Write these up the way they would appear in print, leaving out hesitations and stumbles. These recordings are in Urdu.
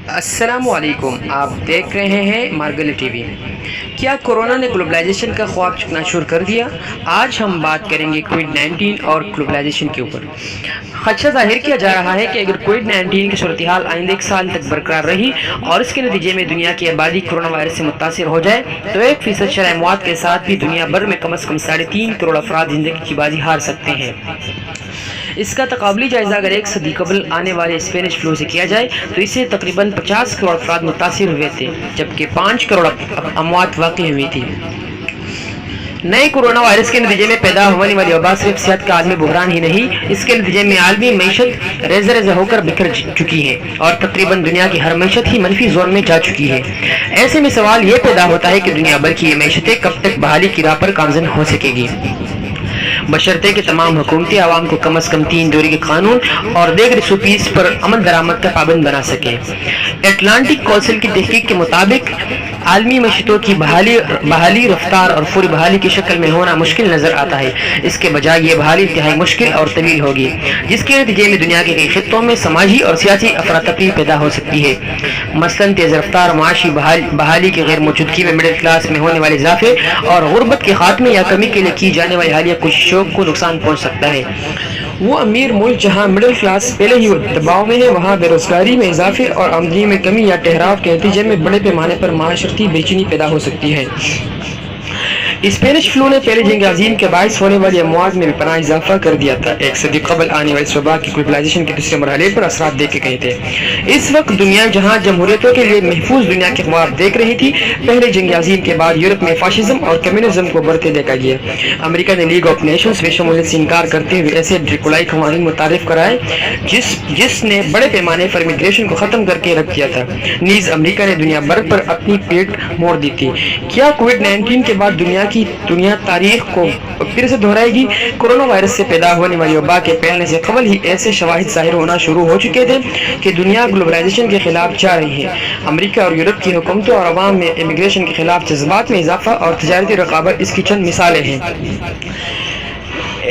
السلام علیکم، آپ دیکھ رہے ہیں مارگل ٹی وی۔ کیا کورونا نے گلوبلائزیشن کا خواب چکناچور کر دیا؟ آج ہم بات کریں گے کووڈ-19 اور گلوبلائزیشن کے اوپر۔ خدشہ ظاہر کیا جا رہا ہے کہ اگر کووڈ-19 کی صورتحال آئندہ ایک سال تک برقرار رہی اور اس کے نتیجے میں دنیا کی آبادی کورونا وائرس سے متاثر ہو جائے تو 1% شرح اموات کے ساتھ بھی دنیا بھر میں کم از کم 3.5 کروڑ افراد زندگی کی بازی ہار سکتے ہیں۔ اس کا تقابلی جائزہ اگر ایک صدی قبل آنے والے اسپینش فلو سے کیا جائے تو اس سے تقریباً 50 کروڑ افراد متاثر ہوئے تھے، جبکہ 5 کروڑ اموات واقع ہوئی تھی۔ نئے کورونا وائرس کے نتیجے میں پیدا ہونے والی وبا صرف صحت کا عالمی بحران ہی نہیں، اس کے نتیجے میں عالمی معیشت ریزہ ریزہ ہو کر بکھر چکی ہے اور تقریباً دنیا کی ہر معیشت ہی منفی زون میں جا چکی ہے۔ ایسے میں سوال یہ پیدا ہوتا ہے کہ دنیا بھر کی یہ معیشتیں کب تک بحالی کی راہ پر گامزن ہو سکے گی، بشرطے کہ تمام حکومتیں عوام کو کم از کم 3 دوری کے قانون اور دیگر سوپیس پر عمل درآمد کا پابند بنا سکیں۔ اٹلانٹک کونسل کی تحقیق کے مطابق عالمی معیشتوں کی بحالی رفتار اور فوری بحالی کی شکل میں ہونا مشکل نظر آتا ہے، اس کے بجائے یہ بحالی انتہائی مشکل اور طویل ہوگی، جس کے نتیجے میں دنیا کے کئی خطوں میں سماجی اور سیاسی افراتفری پیدا ہو سکتی ہے۔ مثلاً تیز رفتار معاشی بحالی کی غیر موجودگی میں مڈل کلاس میں ہونے والے اضافے اور غربت کے خاتمے یا کمی کے لیے کی جانے والی حالیہ کوششوں کو نقصان پہنچ سکتا ہے۔ وہ امیر ملک جہاں مڈل کلاس پہلے ہی دباؤ میں ہے، وہاں بے روزگاری میں اضافے اور آمدنی میں کمی یا ٹھہراؤ کے نتیجے میں بڑے پیمانے پر معاشرتی بے چینی پیدا ہو سکتی ہے۔ اسپینش فلو نے پہلی جنگ عظیم کے باعث ہونے والی اموات میں بھی پناہ اضافہ کر دیا تھا۔ ایک صدی قبل آنے والی اس وبا کی گلوبلائزیشن کے دوسرے مرحلے پر اثرات دیکھ گئے تھے۔ اس وقت دنیا جہاں جمہوریتوں کے لیے محفوظ دنیا کے خواب دیکھ رہی تھی، پہلے جنگ عظیم کے بعد یورپ میں فاشزم اور کمیونزم کو بڑھتے دیکھا گیا۔ امریکہ نے لیگ آف نیشنز میں شمولیت سے انکار کرتے ہوئے ایسے ڈریکولائی قوانین متعارف کرائے جس نے بڑے پیمانے پر امیگریشن کو ختم کر کے رکھ دیا تھا۔ نیز امریکہ نے دنیا بھر پر اپنی پیٹ موڑ دی تھی۔ کیا کووڈ-19 کے بعد دنیا تاریخ کو پھر سے دہرائے گی؟ کورونا وائرس سے پیدا ہونے والی وبا کے پھیلنے سے قبل ہی ایسے شواہد ظاہر ہونا شروع ہو چکے تھے کہ دنیا گلوبلائزیشن کے خلاف جا رہی ہے۔ امریکہ اور یورپ کی حکومتوں اور عوام میں امیگریشن کے خلاف جذبات میں اضافہ اور تجارتی رقابت اس کی چند مثالیں ہیں۔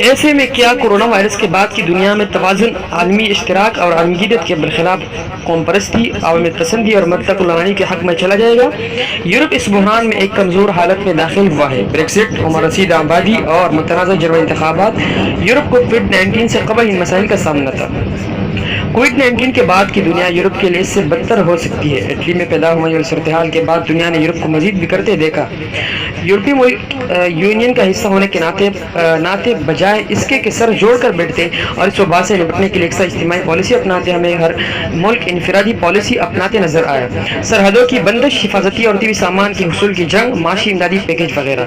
ایسے میں کیا کورونا وائرس کے بعد کی دنیا میں توازن، عالمی اشتراک اور عالمگیریت کے برخلاف قوم پرستی، عوامیت پسندی اور مطلق العنانی کے حق میں چلا جائے گا؟ یورپ اس بحران میں ایک کمزور حالت میں داخل ہوا ہے۔ بریکزٹ، عمر رسید آبادی اور متنازع جرمنی انتخابات۔ یورپ کو کووڈ-19 سے قبل ان مسائل کا سامنا تھا۔ کووڈ-19 کے بعد کی دنیا یورپ کے لیے اس سے بدتر ہو سکتی ہے۔ اٹلی میں پیدا ہونے والی صورتحال کے بعد دنیا نے یورپ کو مزید بکھرتے دیکھا۔ یورپی یونین کا حصہ ہونے کے ناطے بجائے اس کے سر جوڑ کر بیٹھتے اور اس وبا سے نپٹنے کے لیے ایک اجتماعی پالیسی اپناتے ہمیں ہر ملک انفرادی پالیسی اپناتے نظر آیا۔ سرحدوں کی بندش، حفاظتی اور طبی سامان کے حصول کی جنگ، معاشی امدادی پیکیج وغیرہ۔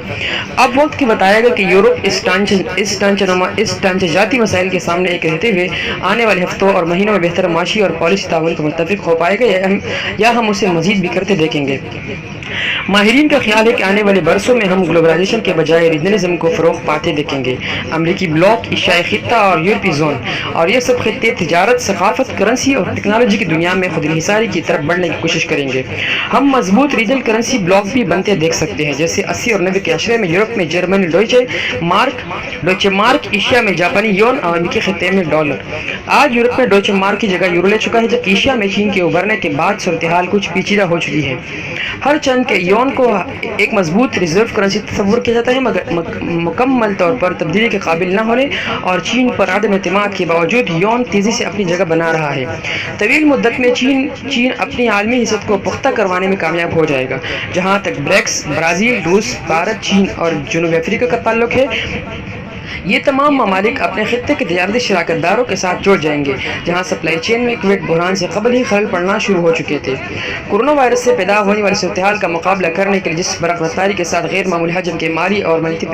اب وقت کی بتایا گا کہ یورپ اس ڈھانچہ جاتی مسائل کے سامنے ایک رہتے ہوئے آنے والے ہفتوں اور مہینوں میں بہتر معاشی اور پالیسی تعاون پر متفق ہو پائے گا یا ہم اسے مزید بکھرتے دیکھیں گے۔ ماہرین کا خیال ہے کہ آنے والے برسوں میں ہم گلوبلائزیشن کے بجائے ریجنلزم کو فروغ پاتے دیکھیں گے۔ امریکی بلاک، ایشیائی خطہ اور یورپی زون، اور یہ سب خطے تجارت، ثقافت، کرنسی اور ٹیکنالوجی کی دنیا میں خود انحصاری کی طرف بڑھنے کی کوشش کریں گے۔ ہم مضبوط ریجنل کرنسی بلاک بھی بنتے دیکھ سکتے ہیں، جیسے 80 اور 90 کے عشرے میں یورپ میں جرمنی ڈوئچے مارک، ایشیا میں جاپانی یون اور امریکی خطے میں ڈالر۔ آج یورپ میں ڈوئچے مارک کی جگہ یورو لے چکا ہے، جبکہ ایشیا میں چین کے ابھرنے کے بعد صورتحال کچھ پیچیدہ ہو چکی ہے۔ ہر چند کے یون کو ایک مضبوط ریزرو کرنسی تصور کیا جاتا ہے، مگر مکمل طور پر تبدیلی کے قابل نہ ہونے اور چین پر عدم اعتماد کے باوجود یون تیزی سے اپنی جگہ بنا رہا ہے۔ طویل مدت میں چین اپنی عالمی حیثیت کو پختہ کروانے میں کامیاب ہو جائے گا۔ جہاں تک برکس، برازیل، روس، بھارت، چین اور جنوبی افریقہ کا تعلق ہے، یہ تمام ممالک اپنے خطے کے تجارتی شراکت داروں کے ساتھ جڑ جائیں گے، جہاں سپلائی چین میں کووڈ بحران سے قبل ہی خلل پڑنا شروع ہو چکے تھے۔ کورونا وائرس سے پیدا ہونے والی صورتحال کا مقابلہ کرنے کے لیے جس برق رفتاری کے ساتھ غیر معمولی حجم کے مالی اور ملٹی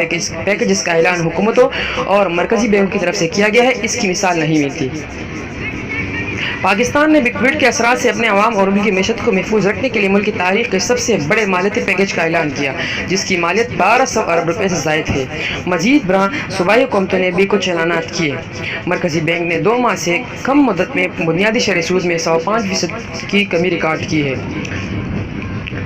پیکیجز کا اعلان حکومتوں اور مرکزی بینک کی طرف سے کیا گیا ہے، اس کی مثال نہیں ملتی۔ پاکستان نے بھی کووڈ کے اثرات سے اپنے عوام اور ان کی معیشت کو محفوظ رکھنے کے لیے ملک کی تاریخ کے سب سے بڑے مالیاتی پیکیج کا اعلان کیا، جس کی مالیت 1200 ارب روپے سے زائد ہے۔ مزید برآں صوبائی حکومتوں نے بھی کچھ اعلانات کیے۔ مرکزی بینک نے 2 ماہ سے کم مدت میں بنیادی شرح سود میں 105% کی کمی ریکارڈ کی ہے۔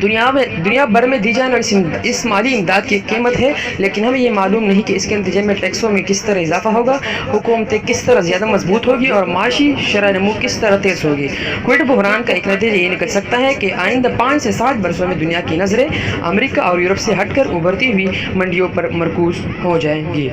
دنیا بھر میں دی جانے والی اس مالی امداد کی قیمت ہے، لیکن ہمیں یہ معلوم نہیں کہ اس کے نتیجے میں ٹیکسوں میں کس طرح اضافہ ہوگا، حکومتیں کس طرح زیادہ مضبوط ہوگی اور معاشی شرح نمو کس طرح تیز ہوگی۔ کووڈ بحران کا ایک نتیجہ یہ نکل سکتا ہے کہ آئندہ 5 سے 7 برسوں میں دنیا کی نظریں امریکہ اور یورپ سے ہٹ کر ابھرتی ہوئی منڈیوں پر مرکوز ہو جائیں گی۔